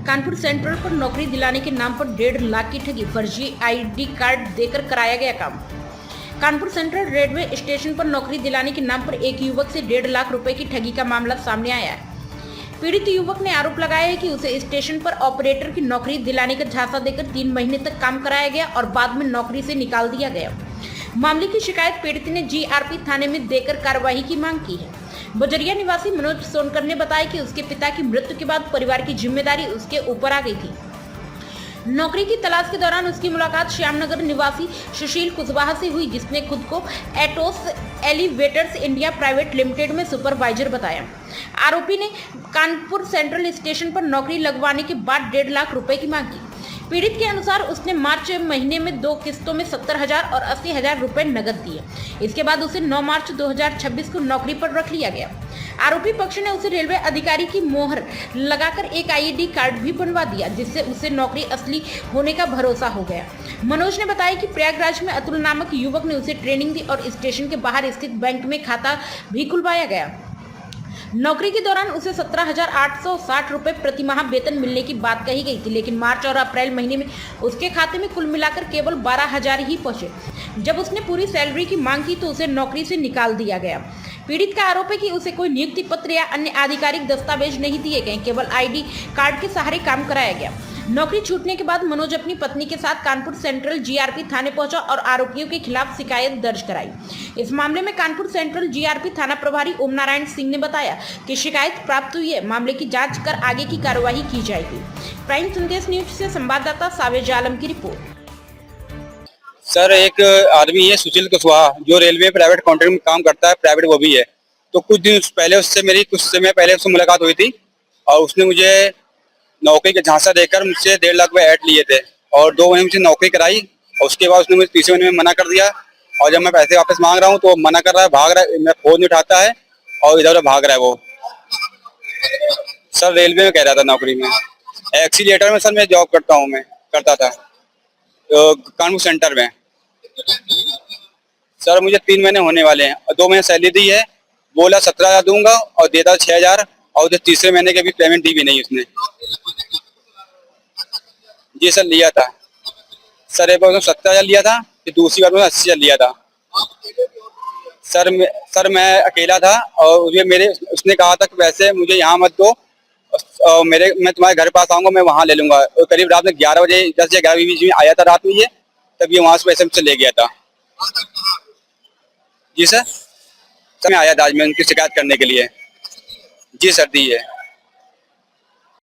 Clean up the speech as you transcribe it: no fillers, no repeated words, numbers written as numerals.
Kanpur central पर नौकरी दिलाने के नाम पर 1.5 लाख की ठगी, फर्जी आईडी कार्ड देकर कराया गया काम। कानपुर सेंट्रल रेलवे स्टेशन पर नौकरी दिलाने के नाम पर एक युवक से 1.5 लाख रुपए की ठगी का मामला सामने आया है। पीड़ित युवक ने आरोप लगाया है कि उसे स्टेशन पर ऑपरेटर की नौकरी दिलाने का झांसा देकर 3 महीने तक काम कराया गया और बाद में नौकरी से निकाल दिया गया। मामले की शिकायत पीड़ित ने जीआरपी थाने में देकर कार्रवाई की मांग की है। बजरिया निवासी मनोज सोनकर ने बताया कि उसके पिता की मृत्यु के बाद परिवार की जिम्मेदारी उसके ऊपर आ गई थी। नौकरी की तलाश के दौरान उसकी मुलाकात श्यामनगर निवासी सुशील कुशवाहा से हुई, जिसने खुद को एटोस एलिवेटर्स इंडिया प्राइवेट लिमिटेड में सुपरवाइजर बताया। आरोपी ने कानपुर सेंट्रल स्टेशन पर नौकरी लगवाने के बाद 1.5 लाख रुपए की मांग की। पीड़ित के अनुसार उसने मार्च महीने में 2 किस्तों में 70,000 और 80,000 रुपए नकद दिए। इसके बाद उसे 9 मार्च 2026 को नौकरी पर रख लिया गया। आरोपी पक्ष ने उसे रेलवे अधिकारी की मोहर लगाकर एक आईडी कार्ड भी बनवा दिया, जिससे उसे नौकरी असली होने का भरोसा हो गया। मनोज ने बताया कि प्रयागराज में अतुल नामक युवक ने उसे ट्रेनिंग दी और स्टेशन के बाहर स्थित बैंक में खाता भी खुलवाया गया। नौकरी के दौरान उसे 17,860 रुपए प्रति माह वेतन मिलने की बात कही गई थी, लेकिन मार्च और अप्रैल महीने में उसके खाते में कुल मिलाकर केवल 12,000 ही पहुंचे। जब उसने पूरी सैलरी की मांग की तो उसे नौकरी से निकाल दिया गया। पीड़ित का आरोप है कि उसे कोई नियुक्ति पत्र या अन्य आधिकारिक दस्तावेज नहीं दिए गए, केवल आईडी कार्ड के सहारे काम कराया गया। नौकरी छूटने के बाद मनोज अपनी पत्नी के साथ कानपुर सेंट्रल जीआरपी थाने पहुंचा और आरोपियों के खिलाफ शिकायत दर्ज कराई। इस मामले में कानपुर सेंट्रल जीआरपी थाना प्रभारी ओम नारायण सिंह ने बताया कि शिकायत प्राप्त हुई है, मामले की जांच कर आगे की कार्रवाई की जाएगी। प्राइम संदेश न्यूज से संवाददाता सावेज आलम की रिपोर्ट। सर, एक आदमी है सुशील कुशवाहा, जो रेलवे प्राइवेट कॉन्ट्रैक्ट में काम करता है, प्राइवेट वो भी है। तो कुछ समय पहले उससे मुलाकात हुई थी और उसने मुझे नौकरी का झांसा देकर मुझसे 1.5 लाख रुपए ऐड लिए थे और 2 महीने मुझे नौकरी कराई और उसके बाद उसने मुझे तीसरे महीने में मना कर दिया। और जब मैं पैसे वापस मांग रहा हूँ तो मना कर रहा है, भाग रहा है, मैं फोन नहीं उठाता है और इधर उधर भाग रहा है। वो सर रेलवे में कह रहा था नौकरी में, एक्सीलेटर में सर मैं जॉब करता था कानपुर सेंटर में। सर मुझे 3 महीने होने वाले हैं और 2 महीने सैलरी दी है, बोला 17,000 दूंगा और देता 6,000 और उधर तीसरे महीने के भी पेमेंट दी भी नहीं उसने। जी सर, लिया था सर, एक बार उसने 70,000 लिया था, फिर दूसरी बार उसने 80,000 लिया था। सर मैं अकेला था और उसने कहा था कि वैसे मुझे यहाँ मत दो, मैं तुम्हारे घर पास आऊंगा, मैं वहाँ ले लूंगा। और करीब रात में 11 बजे 10 या 11 बजे आया था रात में ये, तब ये वहां से पैसे मुझसे ले गया था। जी सर, मैं आया था आज मैं उनकी शिकायत करने के लिए। जी सर, दी है।